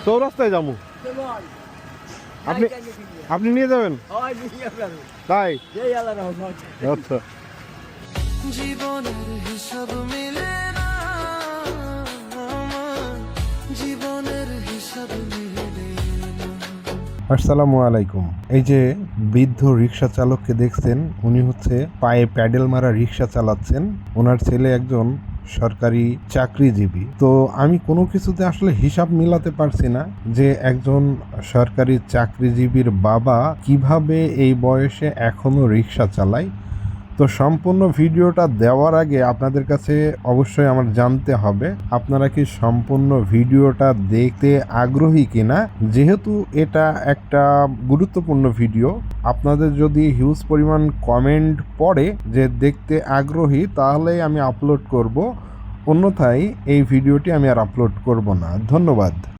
চৌরাস্তায় যাবো। আপনি আপনি নিয়ে যাবেন? তাই? আচ্ছা। জীবনের হিসাব মিলে না, জীবনের হিসাব মিলে না। আসসালামু আলাইকুম। এই যে বৃদ্ধ রিক্সা চালককে দেখছেন, উনি হচ্ছে পায়ে প্যাডেল মারা রিক্সা চালাচ্ছেন। ওনার ছেলে একজন সরকারি চাকরিজীবী। তো আমি কোনো কিছুতে আসলে হিসাব মিলাতে পারছি না যে একজন সরকারি চাকরিজীবীর বাবা কিভাবে এই বয়সে এখনো রিক্সা চালায়। তো সম্পূর্ণ ভিডিওটা দেওয়ার আগে আপনাদের কাছে অবশ্যই আমার জানতে হবে আপনারা কি সম্পূর্ণ ভিডিওটা দেখতে আগ্রহী কিনা। যেহেতু এটা একটা গুরুত্বপূর্ণ ভিডিও, আপনাদের যদি হিউজ পরিমাণ কমেন্ট পড়ে যে দেখতে আগ্রহী, তাহলে আমি আপলোড করব, অন্যথায় এই ভিডিওটি আমি আর আপলোড করব না। ধন্যবাদ।